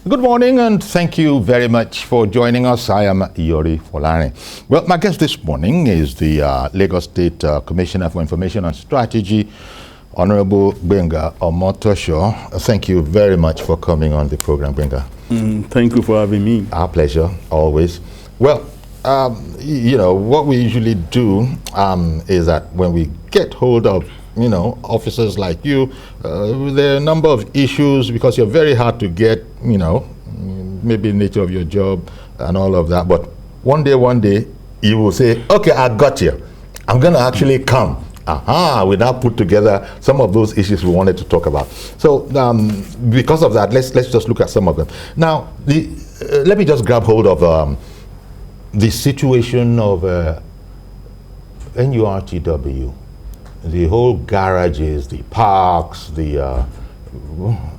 Good morning and thank you very much for joining us. I am Yori Folani. Well, my guest this morning is the Lagos State Commissioner for Information and Strategy, Honorable Gbenga Omotoso. Thank you very much for coming on the program, Gbenga. Thank you for having me. Our pleasure, always. Well, you know, what we usually do is that when we get hold of officers like you, there are a number of issues because you're very hard to get, maybe the nature of your job and all of that. But one day, you will say, okay, I got you. I'm going to actually come. We now put together some of those issues we wanted to talk about. So because of that, let's just look at some of them. Now, let me just grab hold of the situation of NURTW. The whole garages, the parks, the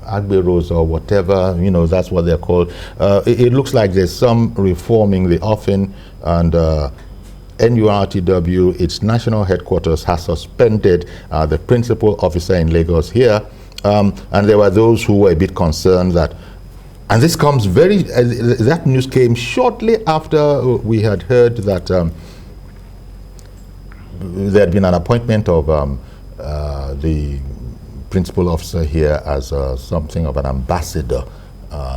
agberos or whatever, that's what they're called. It looks like there's some reforming the offing, and NURTW, its national headquarters, has suspended the principal officer in Lagos here. And there were those who were a bit concerned that, and this comes that news came shortly after we had heard that there had been an appointment of the principal officer here as something of an ambassador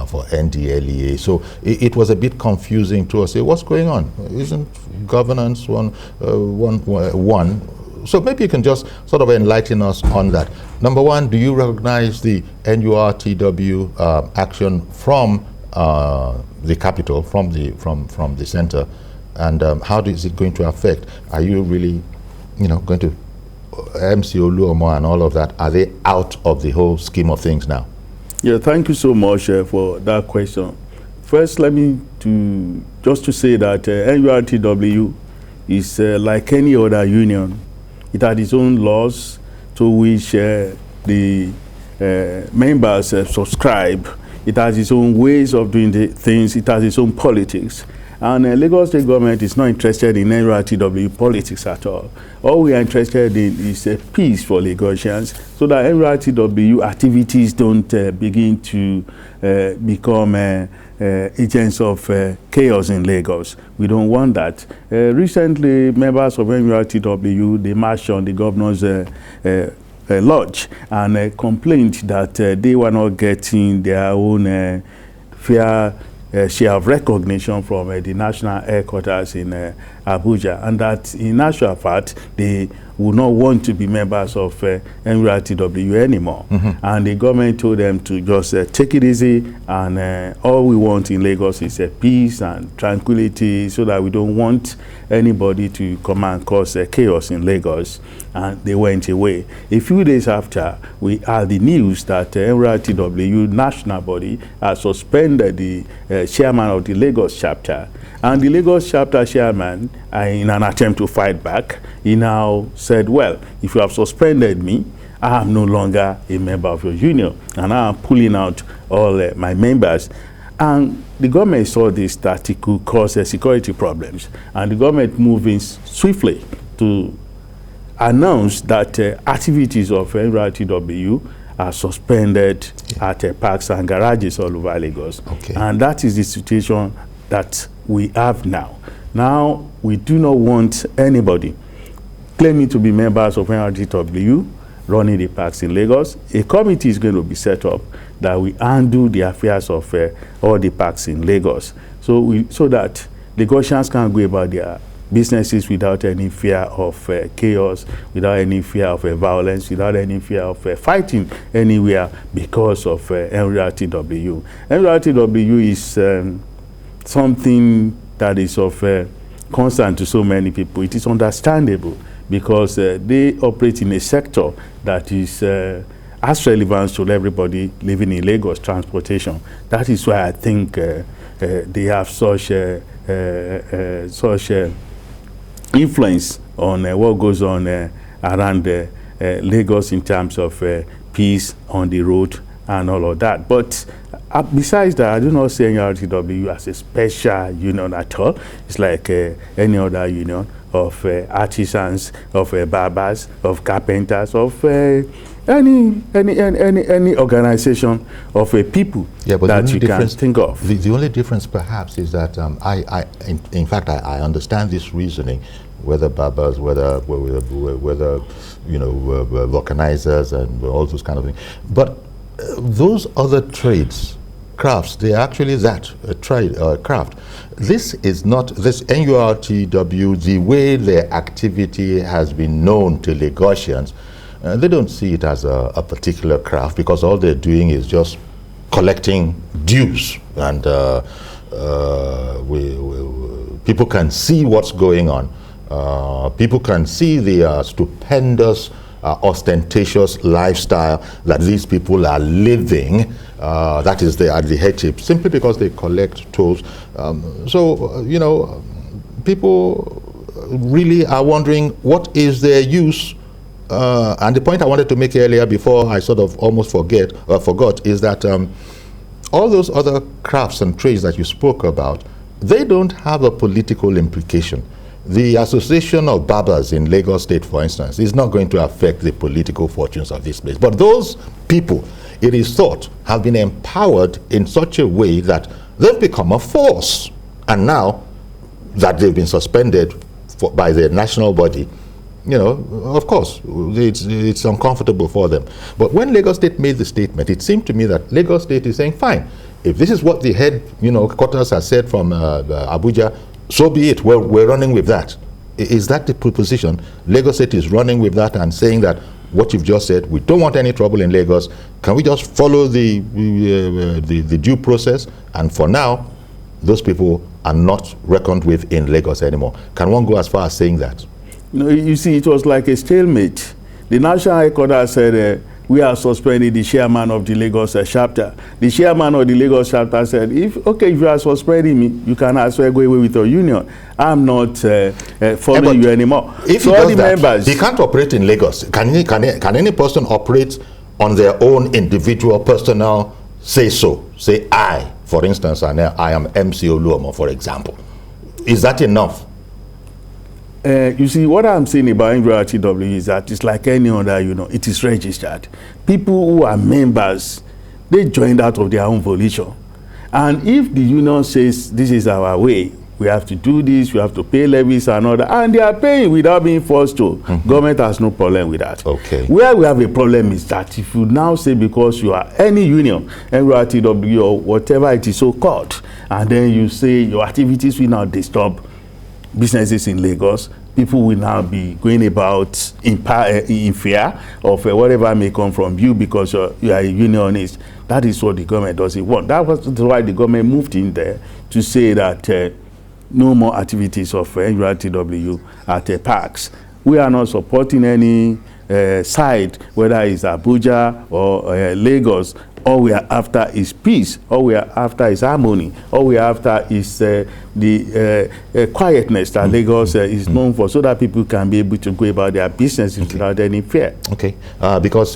for NDLEA. So it was a bit confusing to us. Say, what's going on? Isn't governance one? So maybe you can just sort of enlighten us on that. Number one, do you recognize the NURTW action from the capital, from the center, and how is it going to affect? Are you really, going to MC Oluomo and all of that? Are they out of the whole scheme of things now? Yeah, thank you so much for that question. First, let me just to say that NURTW is like any other union. It has its own laws to which the members subscribe. It has its own ways of doing the things. It has its own politics. And Lagos State government is not interested in NURTW politics at all. All we are interested in is peace for Lagosians, so that NURTW activities don't begin to become agents of chaos in Lagos. We don't want that. Recently, members of NURTW, they marched on the governor's lodge and complained that they were not getting their own fair share of recognition from the national headquarters in Abuja, and that in actual fact they would not want to be members of NURTW anymore. And the government told them to just take it easy, and all we want in Lagos is peace and tranquility, so that we don't want anybody to come and cause chaos in Lagos. And they went away. A few days after, we had the news that NURTW national body has suspended the chairman of the Lagos chapter. And the Lagos chapter chairman, in an attempt to fight back, he now said, well, if you have suspended me, I am no longer a member of your union, and I am pulling out all my members. And the government saw this, that it could cause security problems, and the government moving swiftly to announce that activities of NURTW are suspended at parks and garages all over Lagos. Okay. And that is the situation that we have now. Now, we do not want anybody claiming to be members of NURTW running the parks in Lagos. A committee is going to be set up that will handle the affairs of all the parks in Lagos, so that Lagosians can go about their businesses without any fear of chaos, without any fear of violence, without any fear of fighting anywhere because of NURTW. NURTW is something that is of concern to so many people. It is understandable because they operate in a sector that is as relevant to everybody living in Lagos, transportation. That is why I think they have such influence on what goes on around Lagos in terms of peace on the road and all of that. But besides that, I do not see NURTW as a special union at all. It's like any other union of artisans, of barbers, of carpenters, of any organization of a people that you can think of. The only difference perhaps is that in fact I understand this reasoning, whether barbers, whether vulcanizers and all those kind of things, but those other trades, crafts, they are actually that, a trade, craft. This is not, this NURTW, the way their activity has been known to Lagosians, they don't see it as a particular craft, because all they're doing is just collecting dues, and people can see what's going on. People can see the stupendous, ostentatious lifestyle that these people are living. That is, they are the head chief, simply because they collect tolls. People really are wondering what is their use. And the point I wanted to make earlier, before I sort of almost forgot, is that all those other crafts and trades that you spoke about, they don't have a political implication. The Association of Barbers in Lagos State, for instance, is not going to affect the political fortunes of this place. But those people, it is thought, have been empowered in such a way that they've become a force. And now that they've been suspended by the national body, of course, it's uncomfortable for them. But when Lagos State made the statement, it seemed to me that Lagos State is saying, fine, if this is what the head, quarters has said from Abuja, so be it, we're running with that. Is that the proposition? Lagos State is running with that and saying that what you've just said, we don't want any trouble in Lagos. Can we just follow the due process? And for now, those people are not reckoned with in Lagos anymore. Can one go as far as saying that? You see, it was like a stalemate. The National High Court has said, we are suspending the chairman of the Lagos chapter. The chairman of the Lagos chapter said, if you are suspending me, you can as well go away with your union. I'm not following you anymore. If so he does that, he can't operate in Lagos. Can any person operate on their own individual personal say-so? Say I, for instance, I am MC Oluomo, for example. Is that enough? You see, what I'm saying about NURTW is that it's like any other, it is registered. People who are members, they joined out of their own volition. And if the union says, this is our way, we have to do this, we have to pay levies and all that, and they are paying without being forced to, government has no problem with that. Okay. Where we have a problem is that if you now say, because you are any union, NURTW or whatever it is so called, and then you say your activities will now disturb businesses in Lagos, people will now be going about in fear of whatever may come from you because you are a unionist. That is what the government doesn't want. That was why the government moved in there to say that no more activities of NURTW at parks. We are not supporting any side, whether it's Abuja or Lagos. All we are after is peace. All we are after is harmony. All we are after is the quietness that Lagos is known for, so that people can be able to go about their businesses without any fear. Okay. Because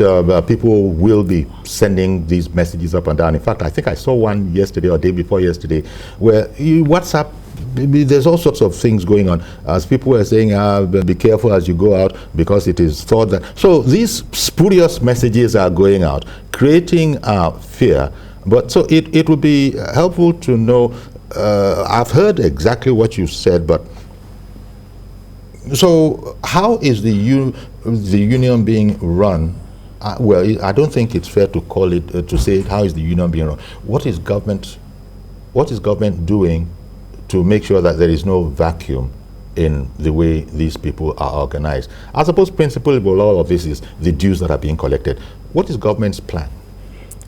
people will be sending these messages up and down. In fact, I think I saw one yesterday or day before yesterday where WhatsApp, there's all sorts of things going on. As people were saying, be careful as you go out because it is thought that. So these spurious messages are going out, creating fear. But so it would be helpful to know. I've heard exactly what you said, but so how is the union being run? Well, I don't think it's fair to call it to say how is the union being run. What is government doing to make sure that there is no vacuum in the way these people are organized? I suppose principle of all of this is the dues that are being collected. What is government's plan?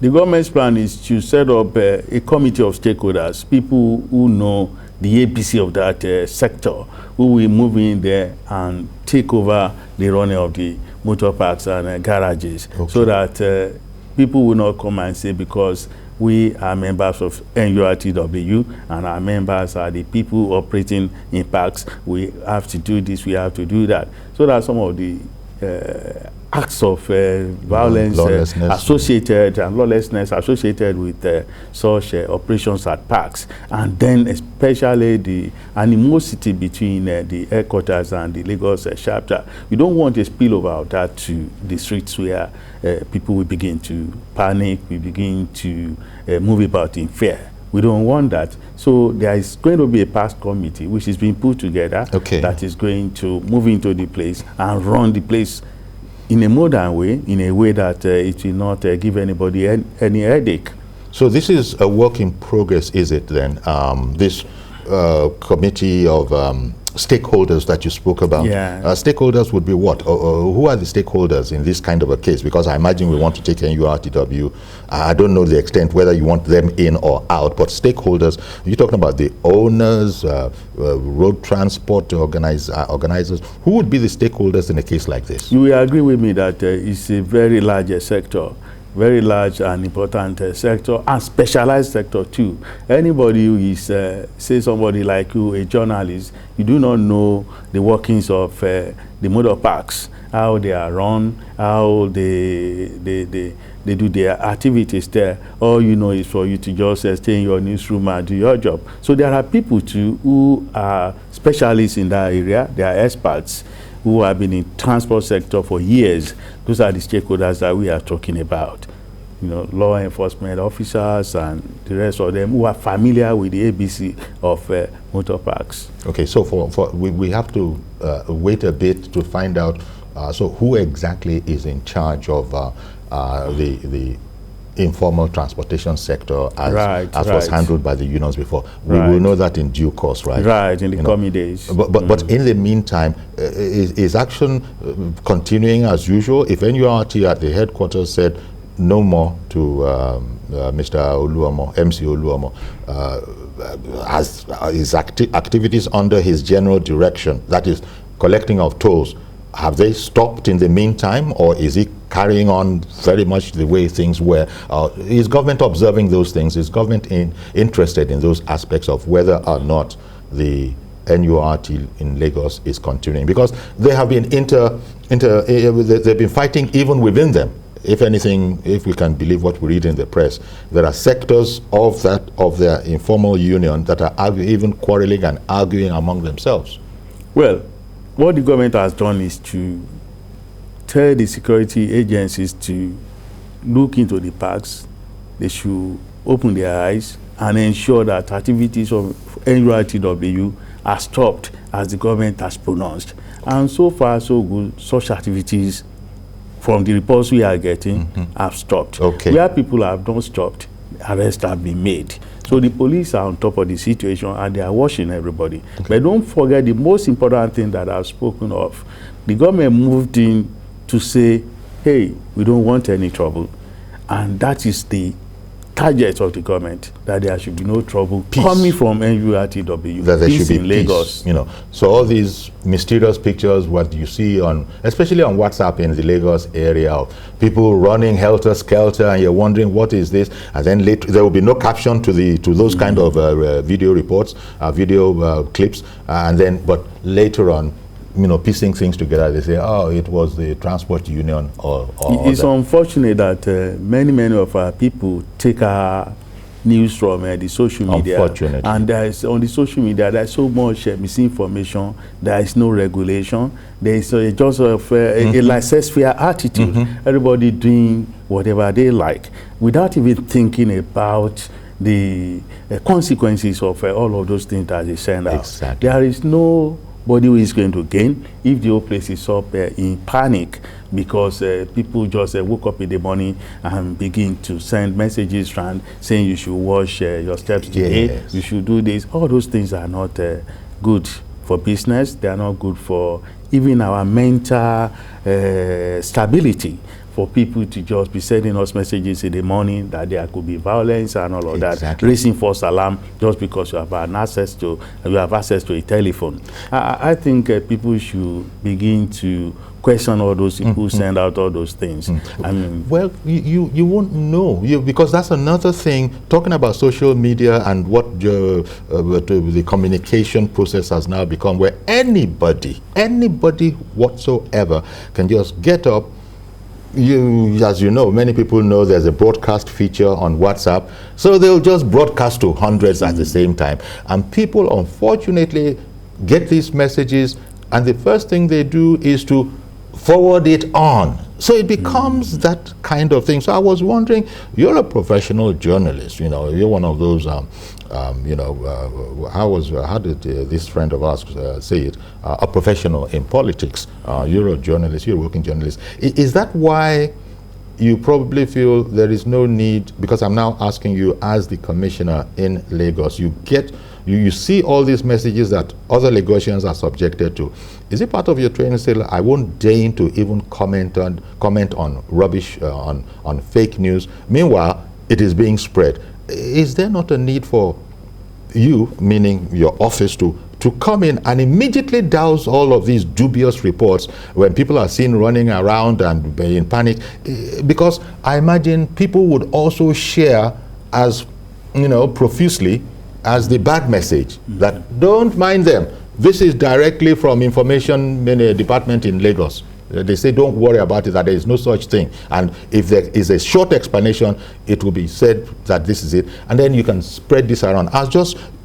The government's plan is to set up a committee of stakeholders, people who know the APC of that sector, who will move in there and take over the running of the motor parks and garages, so that people will not come and say, because we are members of NURTW and our members are the people operating in parks, we have to do this, we have to do that. So that some of the acts of violence associated and lawlessness associated with such operations at parks, and then especially the animosity between the headquarters and the Lagos chapter. We don't want a spillover of that to the streets where people will begin to panic, we begin to move about in fear. We don't want that. So there is going to be a past committee which is being put together that is going to move into the place and run the place in a modern way, in a way that it will not give anybody any headache. So this is a work in progress, is it then? This committee of stakeholders that you spoke about. Yeah. Stakeholders would be what? Who are the stakeholders in this kind of a case? Because I imagine we want to take NURTW. I don't know the extent whether you want them in or out, but stakeholders, you're talking about the owners, road transport organizers. Who would be the stakeholders in a case like this? You will agree with me that it's a very large sector. Very large and important sector, and specialized sector too. Anybody who is, say somebody like you, a journalist, you do not know the workings of the motor parks, how they are run, how they do their activities there. All you know is for you to just stay in your newsroom and do your job. So there are people too who are specialists in that area. They are experts who have been in transport sector for years. Those are the stakeholders that we are talking about. You know, law enforcement officers and the rest of them who are familiar with the ABC of motor parks. Okay, so we have to wait a bit to find out. So who exactly is in charge of the informal transportation sector as was handled by the unions before? We will know that in due course, right? Right, in the coming days. But in the meantime, is action continuing as usual? If NURT at the headquarters said no more to Mr. Oluomo, MC Oluomo, his activities under his general direction, that is collecting of tolls, have they stopped in the meantime, or is he carrying on very much the way things were? Is government observing those things? Is government interested in those aspects of whether or not the NURT in Lagos is continuing? Because they have been they've been fighting even within them. If anything, if we can believe what we read in the press, there are sectors of their informal union that are even quarreling and arguing among themselves. Well, what the government has done is to tell the security agencies to look into the parks. They should open their eyes and ensure that activities of NURTW are stopped as the government has pronounced. And so far, so good, such activities from the reports we are getting have stopped. Okay. Where people have not stopped, arrests have been made. So the police are on top of the situation and they are watching everybody. Okay. But don't forget the most important thing that I've spoken of. The government moved in to say, hey, we don't want any trouble. And that is the target of the government, that there should be no trouble coming from NURTW. That there peace should be in Lagos. Peace, you know. So all these mysterious pictures, what you see on, especially on WhatsApp in the Lagos area, of people running helter-skelter, and you're wondering what is this, and then later there will be no caption to those kind of video reports, video clips, and then but later on, you know, piecing things together, they say, oh, it was the transport union or it's unfortunate that many of our people take our news from the social media. Unfortunately. And there is, on the social media, there's so much misinformation, there is no regulation, there is just a laissez-faire attitude. Everybody doing whatever they like, without even thinking about the consequences of all of those things that they send out. Exactly. There is nobody who is going to gain if the whole place is up in panic, because people just woke up in the morning and begin to send messages around saying you should wash your steps today, you should do this. All those things are not good for business. They are not good for even our mental stability. For people to just be sending us messages in the morning that there could be violence and all of that, raising false alarm just because you have access to a telephone. I think people should begin to question all those people who send out all those things. I mean, well, you won't know, because that's another thing. Talking about social media and what the communication process has now become, where anybody whatsoever can just get up, as you know, many people know there's a broadcast feature on WhatsApp, so they'll just broadcast to hundreds at the same time. And people, unfortunately, get these messages, and the first thing they do is to forward it on. So it becomes that kind of thing. So I was wondering, you're a professional journalist, you're one of those, how did this friend of ours say it, a professional in politics. You're a journalist, you're a working journalist. Is that why you probably feel there is no need, because I'm now asking you as the commissioner in Lagos, you see all these messages that other Lagosians are subjected to. Is it part of your training say, I won't deign to even comment on rubbish, on fake news? Meanwhile, it is being spread. Is there not a need for you, meaning your office, to come in and immediately douse all of these dubious reports when people are seen running around and in panic? Because I imagine people would also share as, profusely as the bad message, that don't mind them. This is directly from information department in Lagos. They say don't worry about it, that there is no such thing. And if there is a short explanation, it will be said that this is it. And then you can spread this around.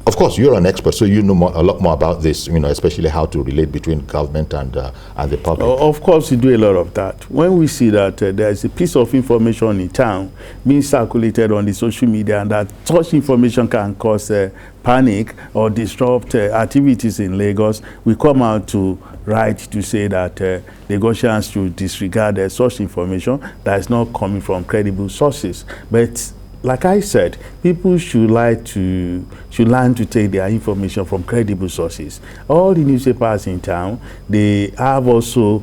Of course, you're an expert, so you know a lot more about this, especially how to relate between government and the public. Of course, we do a lot of that. When we see that there is a piece of information in town being circulated on the social media, and that such information can cause panic or disrupt activities in Lagos, we come out to write to say that Lagosians should disregard such information that is not coming from credible sources. But like I said, people should learn to take their information from credible sources. All the newspapers in town, they have also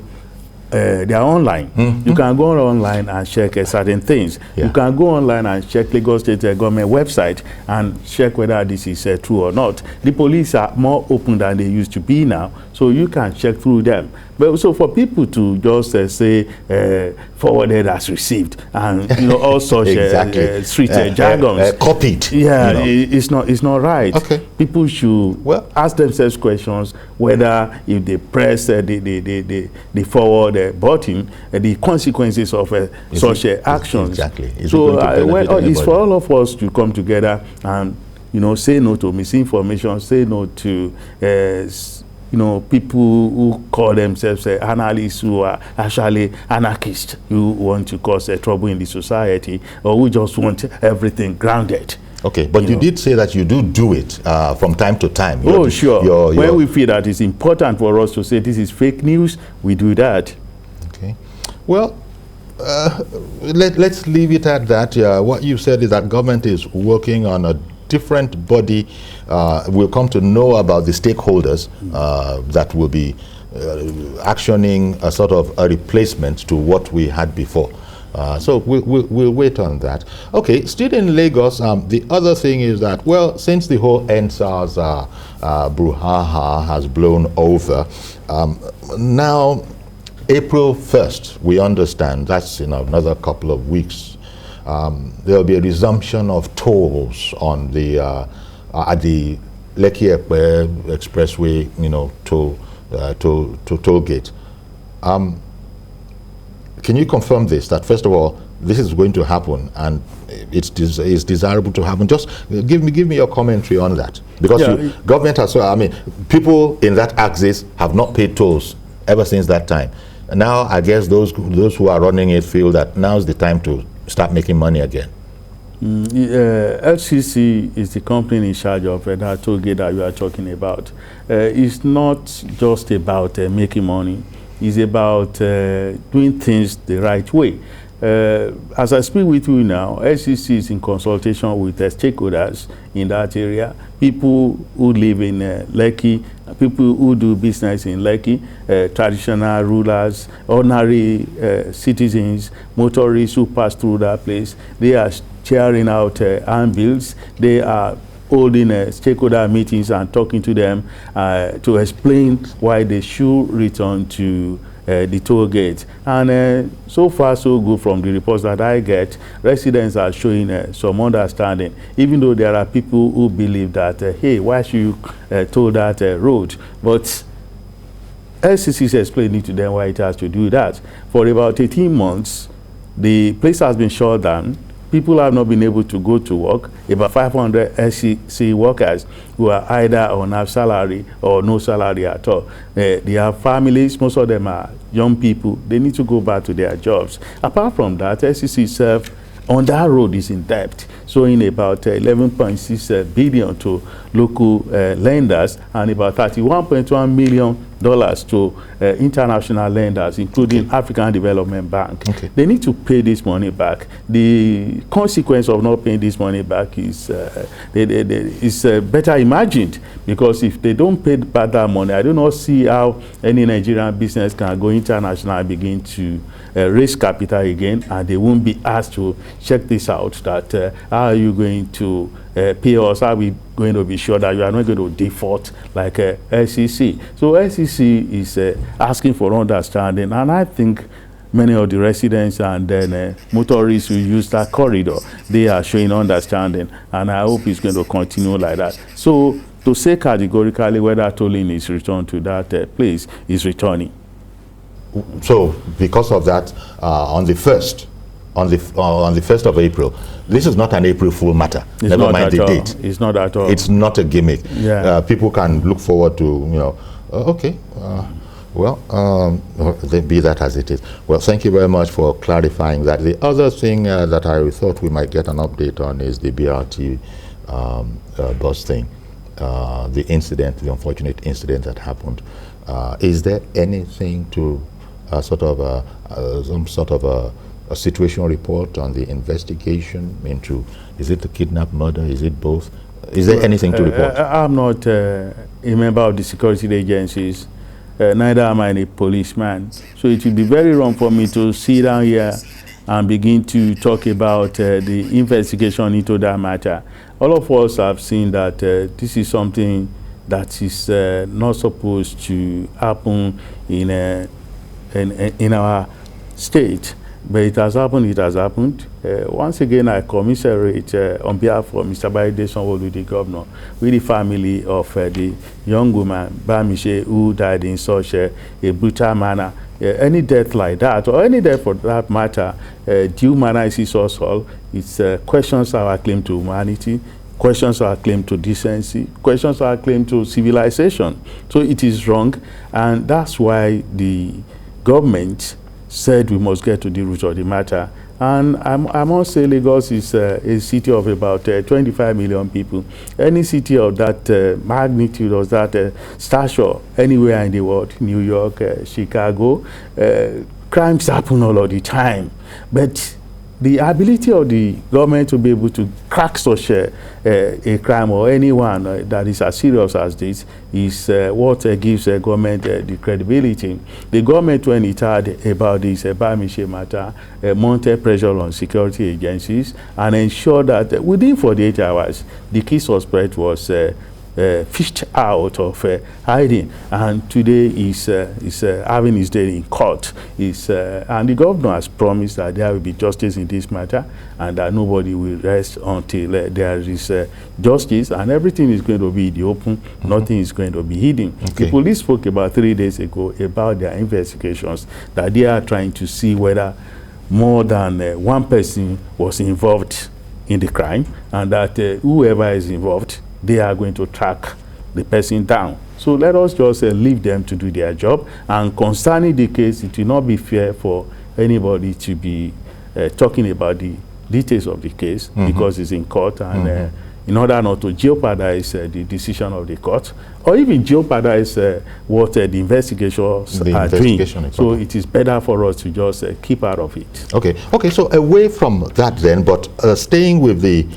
they are online. You can go online and check certain things. You can go online and check Lagos State government website and check whether this is true or not. The police are more open than they used to be now, so you can check through them. But so for people to just say forwarded as received and all such street jargons, copied. It's not right. Okay. People should ask themselves questions whether if they press the forward button, the consequences of such actions. Exactly. So it's for all of us to come together and say no to misinformation, say no to people who call themselves analysts, who are actually anarchists, who want to cause trouble in the society, or who just want everything grounded. Okay, but you did say that you do it from time to time. Sure. When we feel that it's important for us to say this is fake news, we do that. Okay. Well, let's leave it at that. What you said is that government is working on a different body. We'll come to know about the stakeholders that will be actioning a sort of a replacement to what we had before. So we'll wait on that. Okay, still in Lagos, the other thing is that, well, since the whole NSAS brouhaha has blown over, now April 1st, we understand, that's in another couple of weeks, there'll be a resumption of tolls on the at the Lekki-Epe Expressway, toll gate. Can you confirm this, that first of all, this is going to happen and it's desirable to happen? Just give me your commentary on that. Because government has, people in that axis have not paid tolls ever since that time. And now I guess those who are running it feel that now's the time to start making money again. LCC is the company in charge of that toll gate that you are talking about. It's not just about making money. It's about doing things the right way. As I speak with you now, LCC is in consultation with stakeholders in that area, people who live in Lekki, people who do business in Lekki, traditional rulers, ordinary citizens, motorists who pass through that place. They are cheering out handbills. They are holding stakeholder meetings and talking to them to explain why they should return to the toll gate. And so far so good from the reports that I get. Residents are showing some understanding, even though there are people who believe that, hey, why should you toll that road? But LCC is explaining to them why it has to do that. For about 18 months, The place has been shut down. People have not been able to go to work. About 500 SCC workers who are either on half salary or no salary at all. They have families. Most of them are young people. They need to go back to their jobs. Apart from that, SCC itself on that road is in debt, showing about 11.6 billion to local lenders and about $31.1 million to international lenders, including African Development Bank. They need to pay this money back. The consequence of not paying this money back is better imagined, because if they don't pay back that money, I do not see how any Nigerian business can go international and begin to raise capital again, and they won't be asked to check this out, that how are you going to pay us, how are we going to be sure that you are not going to default like SEC. So SEC is asking for understanding, and I think many of the residents and then motorists who use that corridor, they are showing understanding, and I hope it's going to continue like that. So to say categorically whether tolling is returned to that place is returning. So because of that, on the 1st of April, this is not an April Fool matter. It's Never mind the date. It's not at all. It's not a gimmick. Yeah. People can look forward to, okay, be that as it is. Well, thank you very much for clarifying that. The other thing that I thought we might get an update on is the BRT bus thing, the incident, the unfortunate incident that happened. Is there anything to some sort of a situation report on the investigation into, is it a kidnap, murder, is it both? Is there anything to report? I'm not a member of the security agencies, neither am I a policeman. So it would be very wrong for me to sit down here and begin to talk about the investigation into that matter. All of us have seen that this is something that is not supposed to happen in our state. But it has happened, it has happened. Once again, I commiserate on behalf of Mr. Baide Sanwo-Olu, the governor, with the family of the young woman, Bamise, who died in such a brutal manner. Any death like that, or any death for that matter, dehumanizes us all. It questions our claim to humanity, questions our claim to decency, questions our claim to civilization. So it is wrong, and that's why the government said we must get to the root of the matter. And I must say Lagos is a city of about 25 million people. Any city of that magnitude or that stature anywhere in the world, New York, Chicago, crimes happen all of the time. But the ability of the government to be able to crack such a crime, or anyone that is as serious as this, is what gives the government the credibility. The government, when it heard about this Bamise matter, mounted pressure on security agencies and ensured that within 48 hours, the key suspect was fished out of hiding, and today is having his day in court. And the governor has promised that there will be justice in this matter, and that nobody will rest until there is justice, and everything is going to be in the open. Nothing is going to be hidden. The police spoke about 3 days ago about their investigations, that they are trying to see whether more than one person was involved in the crime, and that whoever is involved, they are going to track the person down. So let us just leave them to do their job. And concerning the case, it will not be fair for anybody to be talking about the details of the case, because it's in court, and in order not to jeopardize the decision of the court, or even jeopardize what the investigations are doing. So it is better for us to just keep out of it. Okay, so away from that then, but staying with the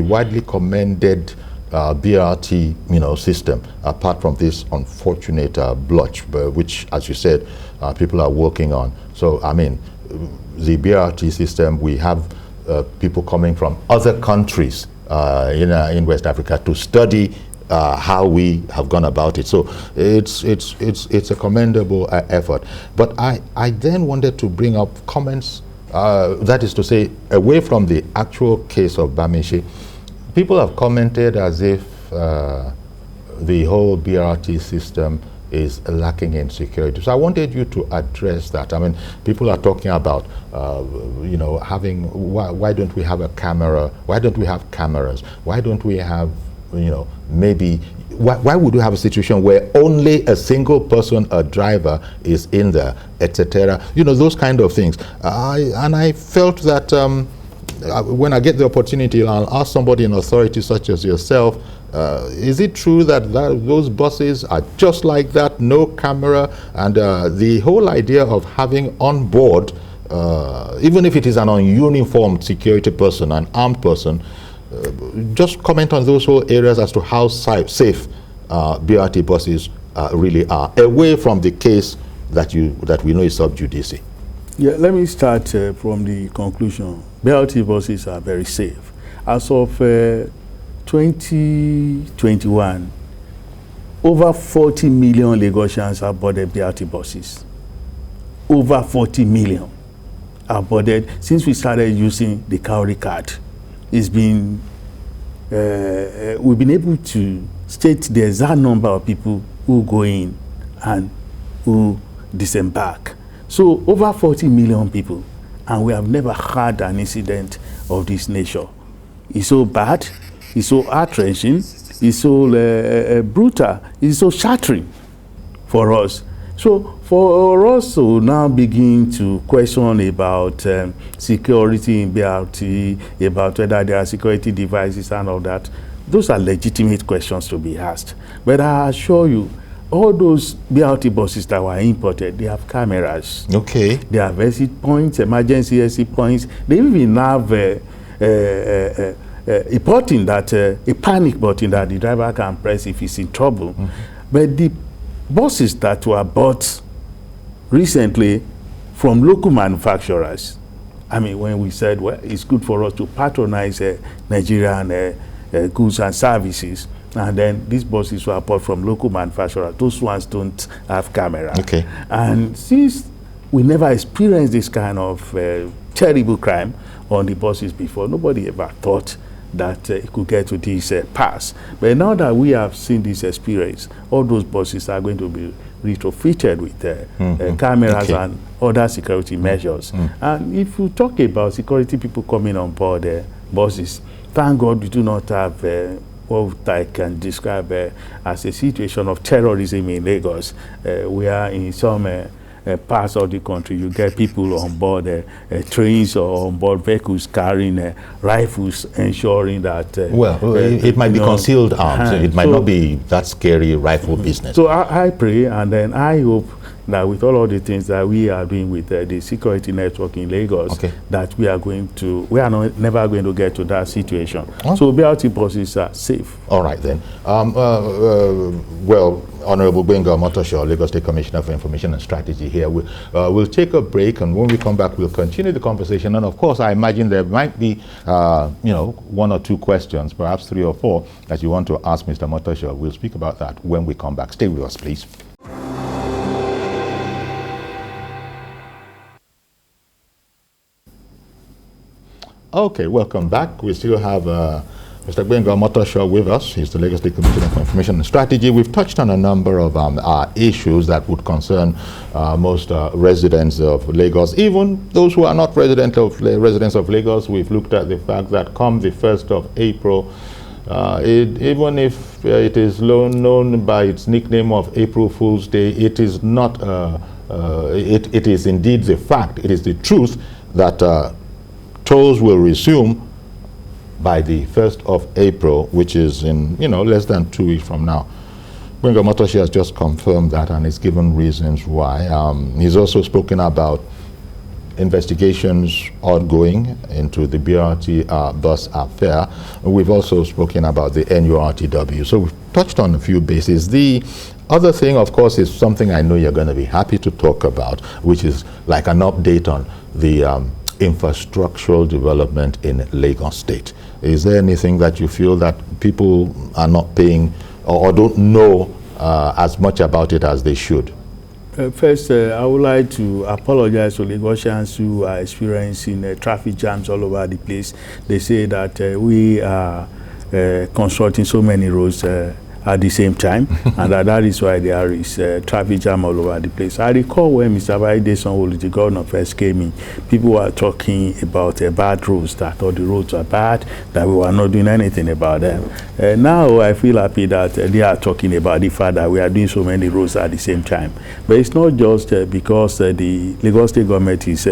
widely commended BRT, system, apart from this unfortunate blotch, which, as you said, people are working on. So, I mean, the BRT system, we have people coming from other countries in West Africa to study how we have gone about it. So it's a commendable effort. But I then wanted to bring up comments. That is to say, away from the actual case of Bamise, people have commented as if the whole BRT system is lacking in security. So I wanted you to address that. I mean, people are talking about, you know, having, why don't we have a camera? Why don't we have cameras? Why don't we have, you know, maybe, why would we have a situation where only a single person, a driver, is in there, etc.? You know, those kind of things. And I felt that when I get the opportunity, I'll ask somebody in authority such as yourself, is it true that those buses are just like that, no camera, and the whole idea of having on board, even if it is an ununiformed security person, an armed person, just comment on those whole areas as to how safe BRT buses really are, away from the case that we know is sub judice. Yeah, let me start from the conclusion. BRT buses are very safe. As of 2021, over 40 million Lagosians have boarded BRT buses. Over 40 million have boarded since we started using the Cowrie card. It's been, we've been able to state the exact number of people who go in and who disembark. So over 40 million people, and we have never had an incident of this nature. It's so bad, it's so heart-wrenching, it's so brutal, it's so shattering for us. So for us to now begin to question about security in BRT, about whether there are security devices and all that, those are legitimate questions to be asked. But I assure you, all those BRT buses that were imported, they have cameras. Okay. They have exit points, emergency exit points. They even have a button that, a panic button that the driver can press if he's in trouble. Mm-hmm. But the buses that were bought recently from local manufacturers, I mean, when we said, well, it's good for us to patronize Nigerian goods and services, and then these buses were bought from local manufacturers, those ones don't have camera. Okay. And since we never experienced this kind of terrible crime on the buses before, nobody ever thought that it could get to this pass. But now that we have seen this experience, all those buses are going to be retrofitted with cameras and other security measures. And if you talk about security people coming on board buses, thank God we do not have what I can describe as a situation of terrorism in Lagos. We are in some parts of the country, you get people on board trains or on board vehicles carrying rifles, ensuring that it might be concealed arms. It might not be that scary rifle business. So I pray, and then I hope that with all of the things that we are doing with the security network in Lagos, that we are never going to get to that situation. So BRT buses are safe. All right then. Well, Honorable Gbenga Omotoso, Lagos State Commissioner for Information and Strategy here. We'll take a break, and when we come back, we'll continue the conversation. And of course, I imagine there might be, you know, 1 or 2 questions, perhaps 3 or 4, that you want to ask Mr. Omotoso. We'll speak about that when we come back. Stay with us, please. Okay, welcome back. We still have Mr. Gbenga Omotoso with us. He's the Lagos State Commissioner for Information and Strategy. We've touched on a number of issues that would concern most residents of Lagos, even those who are not residents of Lagos. We've looked at the fact that come the 1st of April, even if it is known by its nickname of April Fool's Day, it is not, it is indeed the fact, it is the truth that tolls will resume by the 1st of April, which is in, you know, less than 2 weeks from now. Gbenga Omotoso has just confirmed that, and he's given reasons why. He's also spoken about investigations ongoing into the BRT bus affair. We've also spoken about the NURTW. So we've touched on a few bases. The other thing, of course, is something I know you're going to be happy to talk about, which is like an update on the infrastructural development in Lagos State. Is there anything that you feel that people are not paying or don't know as much about it as they should? First, I would like to apologize to Lagosians who are experiencing traffic jams all over the place. They say that we are constructing so many roads at the same time, and that is why there is traffic jam all over the place. I recall when Mr. Baide, the governor, first came in, people were talking about bad roads, that all the roads were bad, that we were not doing anything about them. Now I feel happy that they are talking about the fact that we are doing so many roads at the same time. But it's not just because the Lagos State government is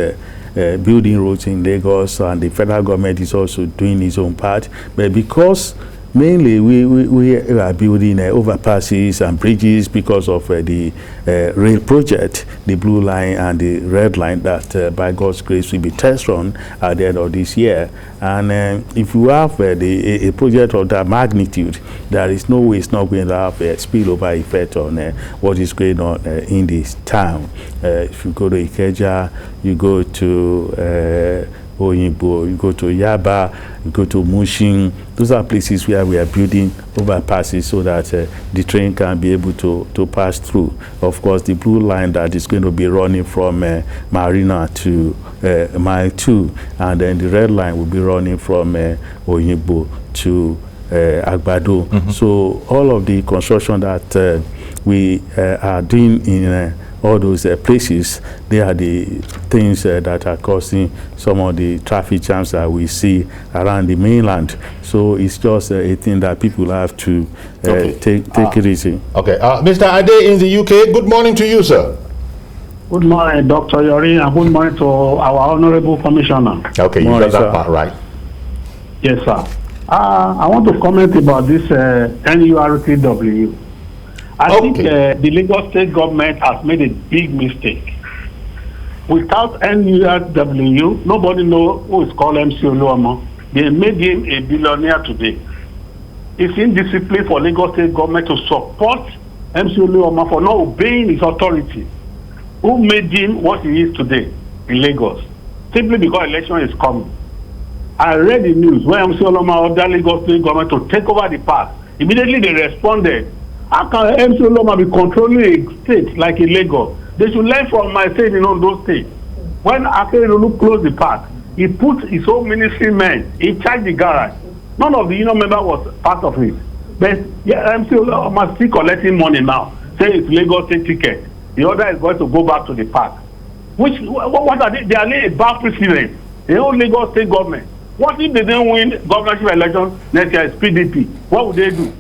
building roads in Lagos, and the federal government is also doing its own part, but because mainly we are building overpasses and bridges because of the rail project, the blue line and the red line that by God's grace will be test run at the end of this year. And if you have a project of that magnitude, there is no way it's not going to have a spillover effect on what is going on in this town. If you go to Ikeja, you go to Oyinbo, you go to Yaba, you go to Mushin. Those are places where we are building overpasses so that the train can be able to pass through. Of course, the blue line that is going to be running from Marina to Mile 2, and then the red line will be running from Oyinbo to Agbado. So all of the construction that we are doing in all those places, they are the things that are causing some of the traffic jams that we see around the mainland. So it's just a thing that people have to take it easy. Okay, Mr. Ade in the UK, good morning to you, sir. Good morning, Dr. Yori, and good morning to our Honorable Commissioner. Okay, you got that part right. Yes, sir. I want to comment about this NURTW. I think the Lagos State government has made a big mistake. Without NURTW, nobody knows who is called MC Oluomo. They made him a billionaire today. It's indiscipline for Lagos State government to support MC Oluomo for not obeying his authority. Who made him what he is today in Lagos? Simply because election is coming. I read the news when MC Oluomo ordered Lagos State government to take over the park. Immediately they responded. How can MC Oluomo be controlling a state like in Lagos? They should learn from my state in all those states. When Akeredolu closed the park, he put his own ministry men in charge the garage. None of the union member was part of it. But yeah, MC Oluomo still collecting money now. Say it's Lagos State ticket. The order is going to go back to the park. What are they? They are a bad precedent. The whole Lagos State government. What if they don't win governorship elections next year? It's PDP. What would they do?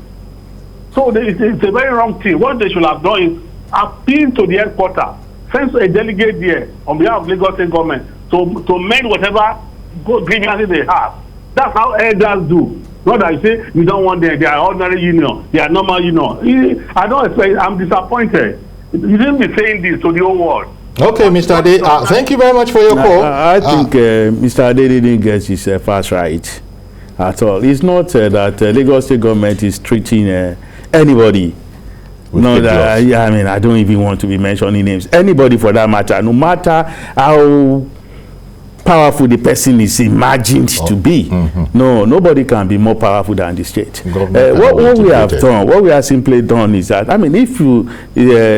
So it's a very wrong thing. What they should have done is appeal to the headquarters, send a delegate there on behalf of Lagos State government to mend whatever grievances they have. That's how elders do. Not that you say you don't want them. They are ordinary union. They are normal union. I don't expect. I'm disappointed. You didn't be saying this to the whole world. Okay, Mr. Ade, thank you very much for your call. I think Mr. Ade didn't get his facts right at all. It's not that Lagos State government is treating anybody. No, that, I mean, I don't even want to be mentioning names. Anybody for that matter, no matter how powerful the person is imagined to be. No, nobody can be more powerful than the state. What we have done, what we have simply done is that, I mean, if you,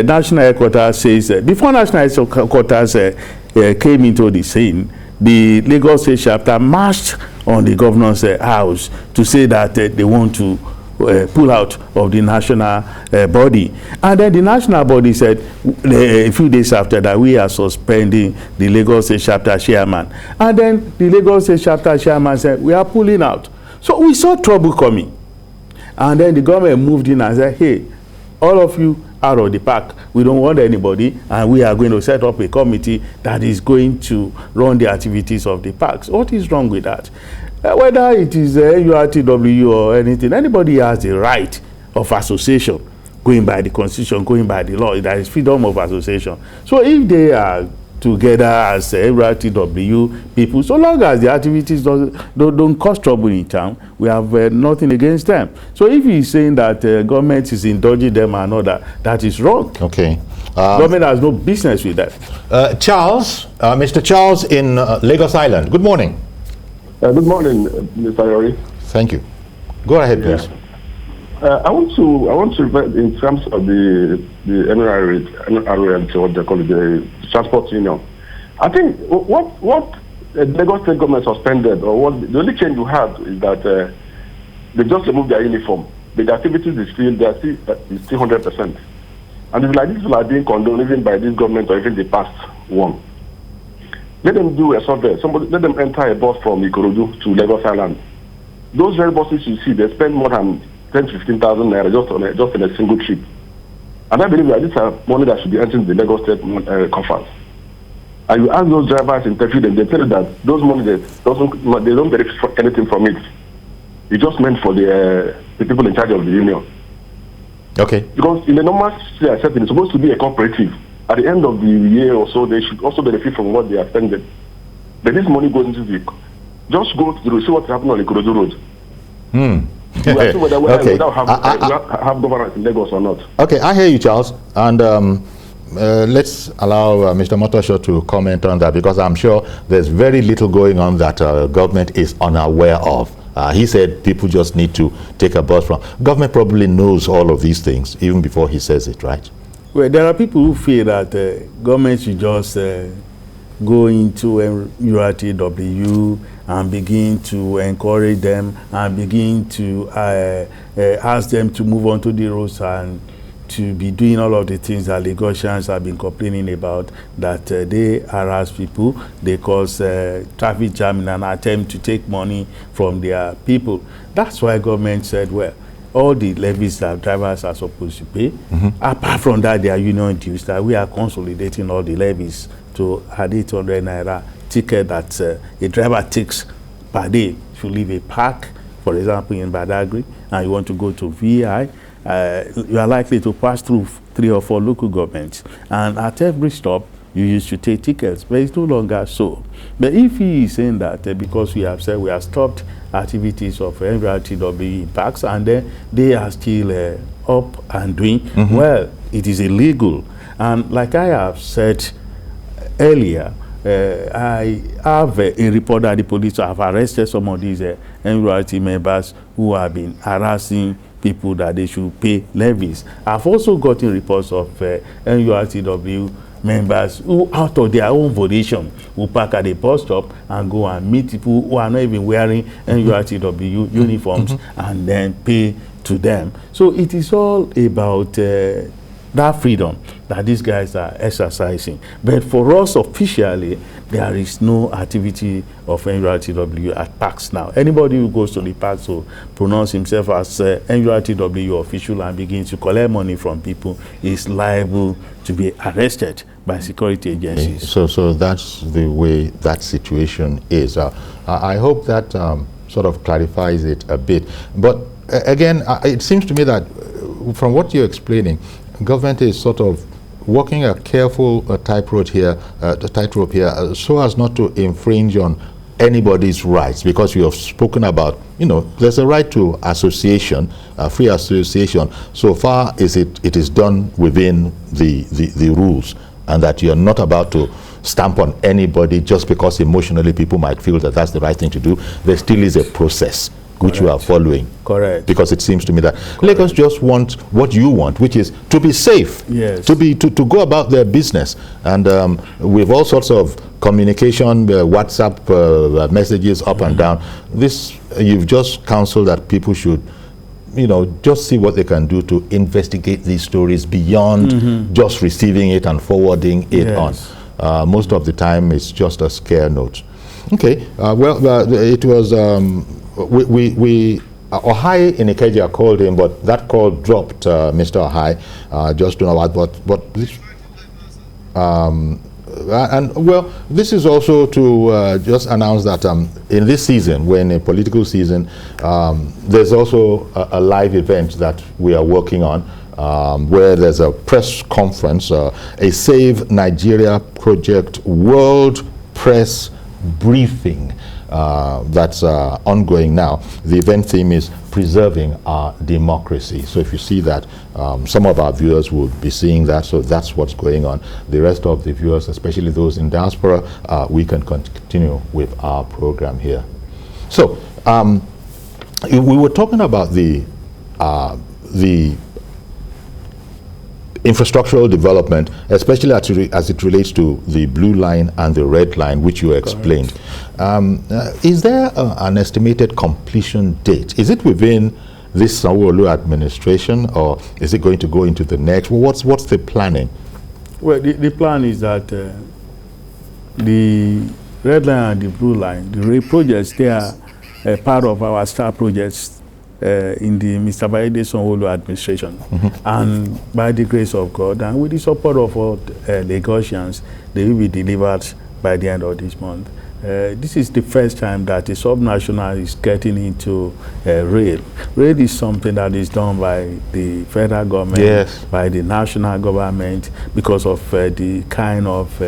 national headquarters says, before national headquarters came into the scene, the Lagos State chapter marched on the governor's house to say that they want to pull out of the national body. And then the national body said a few days after that, we are suspending the Lagos State chapter chairman. And then the Lagos State chapter chairman said, we are pulling out. So we saw trouble coming. And then the government moved in and said, hey, all of you out of the park, we don't want anybody, and we are going to set up a committee that is going to run the activities of the parks. What is wrong with that? Whether it is NURTW or anything, anybody has the right of association, going by the constitution, going by the law. There is freedom of association. So if they are together as NURTW people, so long as the activities don't cause trouble in town, we have nothing against them. So if he's saying that government is indulging them and all that, that is wrong. Okay. Government has no business with that. Charles, Mr. Charles in Lagos Island. Good morning. Good morning, Mr. Yori. Thank you. Go ahead, please. I want to revert in terms of the NRL, what they call it, the transport union. I think what the Lagos State government suspended, or what the only change you had is that they just removed their uniform. but the activities is still 100%. And it's like this are being condoned even by this government or even the past one. Let them do a survey. Let them enter a bus from Ikorodu to Lagos Island. Those very buses you see, they spend more than 10 to 15,000 naira just on a single trip. And I believe that these are money that should be entering the Lagos State coffers. And you ask those drivers, interview them, they tell you that those money they don't benefit anything from it. It's just meant for the people in charge of the union. Okay. Because in the normal setting, it's supposed to be a cooperative. At the end of the year or so, they should also benefit from what they are spending. But this money goes into the... Just go to see what's happening on the Ikorodu Road. You will see whether Okay. have governance in Lagos or not. Okay, I hear you, Charles. And let's allow Mr. Omotoso to comment on that, because I'm sure there's very little going on that government is unaware of. He said people just need to take a bus from. Government probably knows all of these things even before he says it, right? Well, there are people who feel that government should just go into NURTW and begin to encourage them and begin to ask them to move on to the roads and to be doing all of the things that Lagosians have been complaining about, that they harass people, they cause traffic jam in an attempt to take money from their people. That's why government said, well, all the levies that drivers are supposed to pay, apart from that, their union dues, that we are consolidating all the levies to an 800 naira ticket that a driver takes per day. If you leave a park, for example, in Badagry, and you want to go to VI, you are likely to pass through 3 or 4 local governments. And at every stop, you used to take tickets, but it's no longer so. But if he is saying that because we have said we have stopped activities of NURTW in parks, and then they are still up and doing, well, it is illegal. And like I have said earlier, I have a report that the police have arrested some of these NURT members who have been harassing people that they should pay levies. I've also gotten reports of NURTW members who, out of their own volition, will park at a bus stop and go and meet people who are not even wearing NURTW uniforms and then pay to them. So it is all about that freedom that these guys are exercising. But for us officially, there is no activity of NURTW at parks now. Anybody who goes to the parks to pronounce himself as NURTW official and begins to collect money from people is liable to be arrested by security agencies. So that's the way that situation is. I hope that sort of clarifies it a bit. But again, it seems to me that from what you're explaining, government is sort of walking a careful tightrope here, so as not to infringe on anybody's rights, because you have spoken about, there's a right to association, free association, so far as it is done within the rules, and that you're not about to stamp on anybody just because emotionally people might feel that that's the right thing to do. There still is a process which you are following. Correct. Because it seems to me that Lagos just want what you want, which is to be safe, yes, to go about their business. And with all sorts of communication, WhatsApp messages up and down, you've just counseled that people should, just see what they can do to investigate these stories beyond just receiving it and forwarding it on. Most of the time, it's just a scare note. Okay, it was... Ohai in Ikeja called him, but that call dropped, Mr. Ohai. Just to know what this. And well, this is also to just announce that in this season, when a political season, there's also a live event that we are working on, where there's a press conference, a Save Nigeria Project World Press Briefing. That's ongoing now. The event theme is preserving our democracy. So if you see that, some of our viewers will be seeing that, so that's what's going on. The rest of the viewers, especially those in diaspora, we can continue with our program here. So we were talking about the infrastructural development, especially as it relates to the blue line and the red line, which you explained. Is there an estimated completion date? Is it within this Sanwo-Olu administration, or is it going to go into the next? Well, what's the planning? Well, the plan is that the red line and the blue line, the rail projects, they are part of our star projects in the Mr. Bayede Sanwo-Olu administration. And by the grace of God and with the support of all Lagosians, they will be delivered by the end of this month. This is the first time that a subnational is getting into rail. Rail is something that is done by the federal government, yes, by the national government, because of the kind of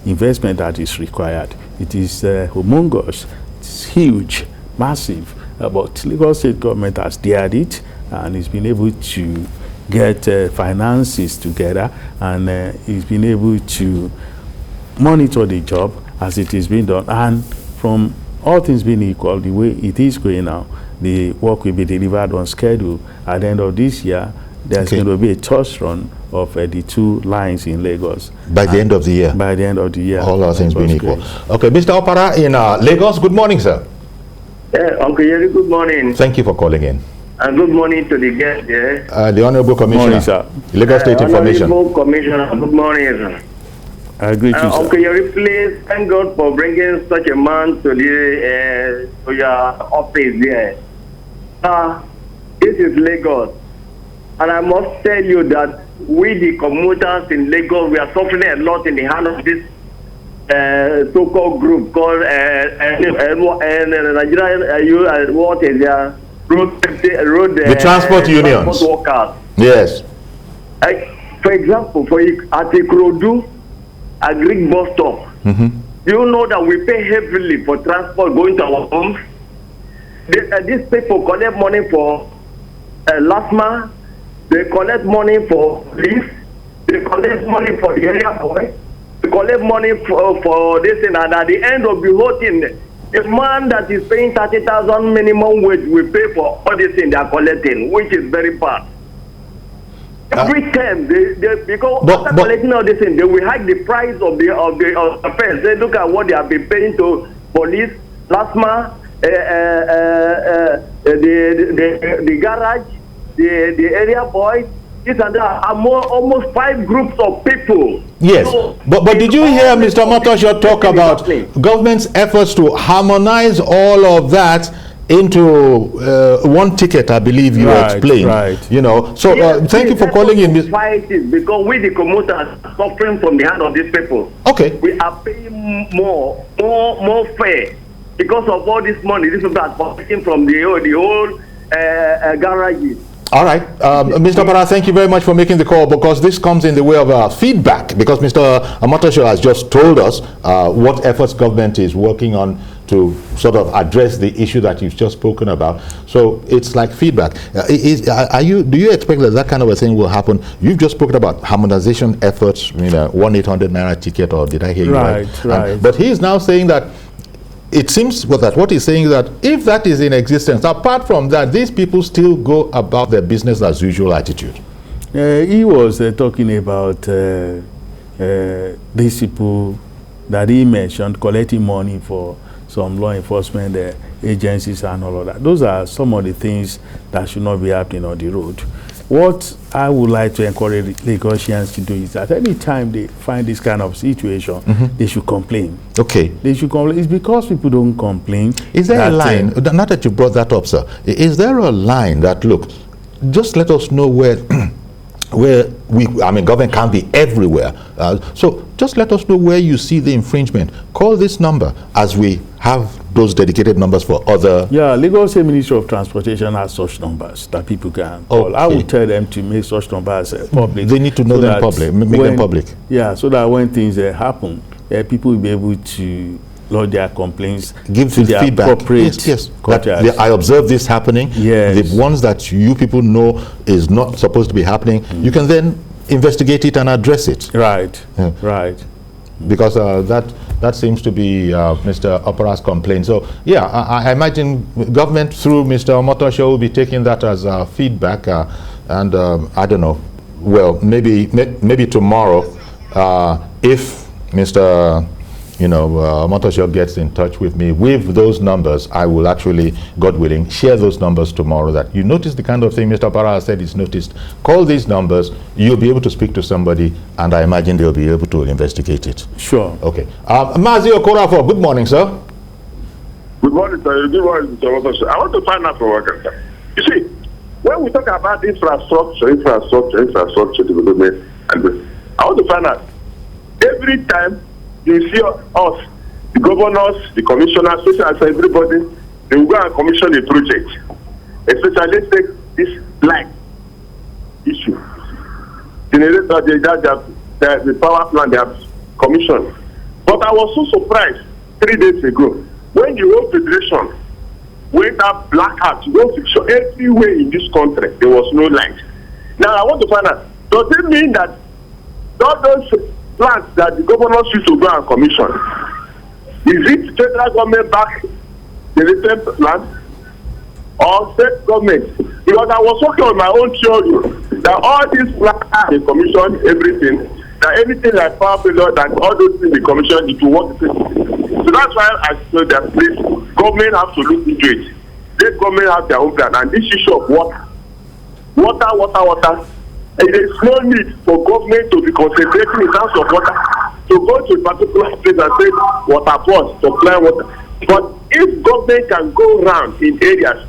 investment that is required. It is humongous, it's huge, massive, but Lagos State government has dared it and it's been able to get finances together, and it's been able to monitor the job as it is being done, and from all things being equal, the way it is going now, the work will be delivered on schedule. At the end of this year, there's going to be a test run of the 2 lines in Lagos. By the end of the year? By the end of the year. All other things being equal. Okay, Mr. Opara in Lagos, good morning, sir. Uncle Yeri, good morning. Thank you for calling in. And good morning to the guest there. The Honorable Commissioner, morning, sir. Lagos State Information. Honorable Commissioner, good morning, sir. I agree to you, sir. Uncle Yeri, please thank God for bringing such a man to your office there. This is Lagos. And I must tell you that we, the commuters in Lagos, we are suffering a lot in the hand of this so-called group called Nigeria, what is their road the transport unions. Transport workers. Yes. For example, at Ikorodu, a Greek bus stop, you know that we pay heavily for transport going to our homes. These people collect money for LASMA, they collect money for police, they collect money for the area boy, they collect money for this thing, and at the end of the whole thing, a man that is paying 30,000 minimum wage will pay for all this thing they are collecting, which is very bad. Every time because after collecting all this thing, they will hike the price of the offense. They look at what they have been paying to police, LASMA, the garage, the area boys, this and that, are almost 5 groups of people. Yes, so, but did you hear Mr. Omotoso talk about government's efforts to harmonize all of that into one ticket? I believe you explained. Right. You know, so yes, thank you for calling in. Fight is because we, the commuters, are suffering from the hand of these people. Okay. We are paying more fair because of all this money. This people are collecting from the whole garages. All right, Mr. Opara, thank you very much for making the call, because this comes in the way of feedback, because Mr. Omotoso has just told us what efforts government is working on to sort of address the issue that you've just spoken about. So it's like feedback. Do you expect that kind of a thing will happen? You've just spoken about harmonization efforts, 1-800 Naira ticket, or did I hear you right? Right. But he is now saying that it seems that what he's saying is that if that is in existence, apart from that, these people still go about their business as usual attitude. He was talking about these people that he mentioned collecting money for some law enforcement agencies and all of that. Those are some of the things that should not be happening on the road. What I would like to encourage Lagosians to do is that any time they find this kind of situation, they should complain. Okay. They should complain. It's because people don't complain. Is there a line, now that you brought that up, sir, is there a line that, look, just let us know where government can't be everywhere. So just let us know where you see the infringement. Call this number, as we have those dedicated numbers for other. Yeah, Lagos State Ministry of Transportation has such numbers that people can call. Okay. I would tell them to make such numbers public. They need to know them public, make them public. Yeah, so that when things happen, people will be able to lodge their complaints, give feedback. Yes. I observe this happening. Yes. The ones that you people know is not supposed to be happening, you can then investigate it and address it. Right. Yeah. Right. Because that seems to be Mr. Opara's complaint. So yeah, I imagine government through Mr. Omotoso will be taking that as feedback, and I don't know. Well, maybe tomorrow, if Mr. Omotoso gets in touch with me with those numbers, I will actually, God willing, share those numbers tomorrow. That you notice the kind of thing Mr. Para said is noticed. Call these numbers. You'll be able to speak to somebody, and I imagine they'll be able to investigate it. Sure. Okay. Mazi Okorafo, good morning, sir. Good morning, sir. Good morning, Mr. Omotoso. I want to find out from workers, sir. You see, when we talk about infrastructure development, and I want to find out, every time you see us, the governors, the commissioners, especially everybody, they will go and commission a project. Especially, let's take this light issue. Generator, the power plant they have commissioned. But I was so surprised 3 days ago when the whole federation went up blackout, everywhere in this country, there was no light. Now, I want to find out, does it mean that all those plants that the governors used to go and commission, is it federal government back the latest plant or state government? Because I was working on my own theory that all these plants they commission everything, that anything like power payload and all those things they commission, it will work. So that's why I said that please, government have to look into it. Let government have their own plan. And this issue of water. And there is no need for government to be concentrating in terms of water to go to a particular place and say water pause, supply water. But if government can go around in areas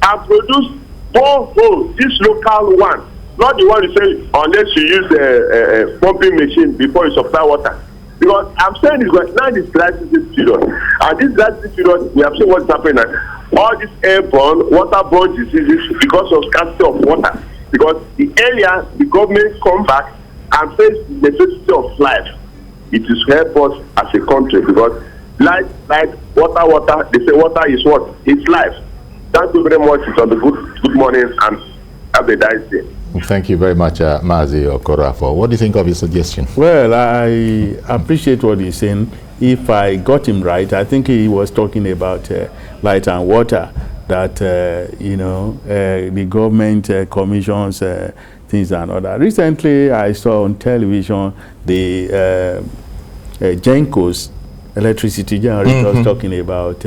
and produce borehole, this local one, not the one you say unless you use a pumping machine before you supply water. Because I'm saying this right now, this dry season period, and this dry season period, we have seen what's happening now. All these airborne, waterborne diseases because of scarcity of water. Because the earlier the government come back and face the necessity of life, it is help us as a country. Because life, water, they say water is what? It's life. Thank you very much. It's on the good morning and have a nice day. Thank you very much, Mazi Okorafo. What do you think of his suggestion? Well, I appreciate what he's saying. If I got him right, I think he was talking about light and water, that, the government commissions things and all that. Recently, I saw on television the Genco's electricity generators talking about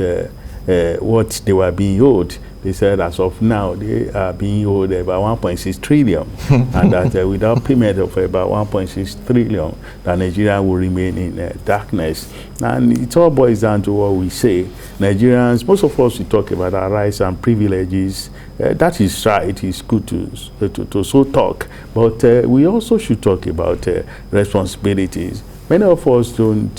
what they were being owed. They said as of now, they are being owed about 1.6 trillion, and that without payment of about 1.6 trillion, that Nigeria will remain in darkness. And it all boils down to what we say. Nigerians, most of us, we talk about our rights and privileges. That is right. It's good to so talk. But we also should talk about responsibilities. Many of us don't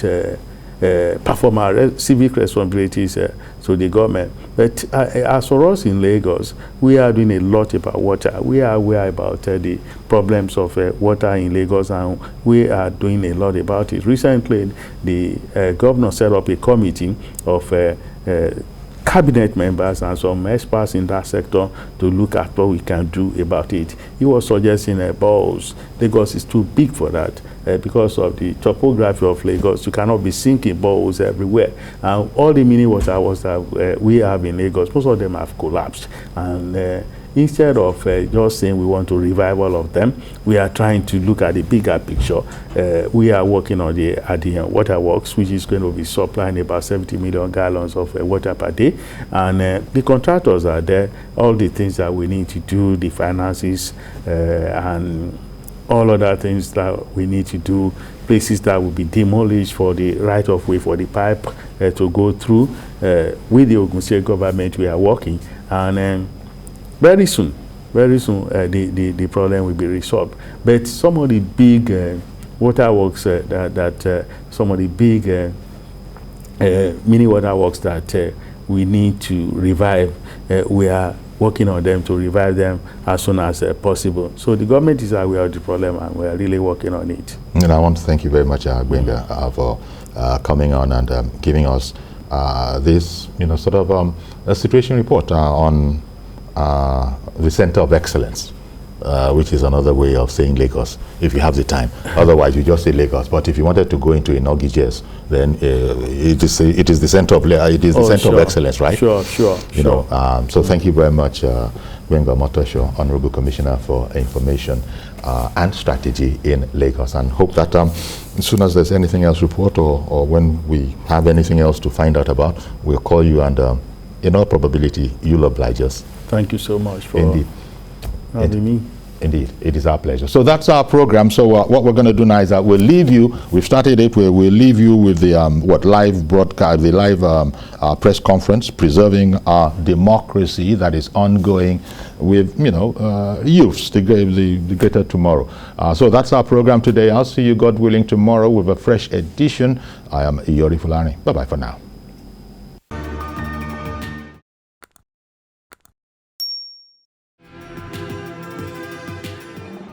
perform our civic responsibilities to the government. But as for us in Lagos, we are doing a lot about water. We are aware about the problems of water in Lagos, and we are doing a lot about it. Recently, the governor set up a committee of cabinet members and some experts in that sector to look at what we can do about it. He was suggesting boreholes. Lagos is too big for that. Because of the topography of Lagos, you cannot be sinking boreholes everywhere. And all the mini water works that we have in Lagos, most of them have collapsed. And instead of just saying we want to revive all of them, we are trying to look at the bigger picture. We are working on the waterworks, which is going to be supplying about 70 million gallons of water per day. And the contractors are there, all the things that we need to do, the finances, and all other things that we need to do, places that will be demolished for the right-of-way for the pipe to go through. With the Ogun State government, we are working. And very soon, the problem will be resolved. But some of the big waterworks, some of the big mini waterworks that we need to revive, we are working on them to revive them as soon as possible. So the government is aware of the problem, and we are really working on it. And I want to thank you very much, Gbenga, for coming on and giving us this, sort of a situation report on the Center of Excellence, which is another way of saying Lagos, if you have the time. Otherwise, you just say Lagos. But if you wanted to go into Inogijes, then it is the center of of excellence, right? Sure. So thank you very much, Gbenga Omotoso, Honorable Commissioner for Information and Strategy in Lagos, and hope that as soon as there's anything else report or when we have anything else to find out about, we'll call you, and in all probability, you'll oblige us. Thank you so much for Indeed. having me. Indeed, it is our pleasure. So that's our program. So what we're going to do now is that we'll leave you. We've started it. We'll leave you with the live broadcast, the live press conference, preserving our democracy that is ongoing with youths, the greater tomorrow. So that's our program today. I'll see you, God willing, tomorrow with a fresh edition. I am Iyori Fulani. Bye bye for now.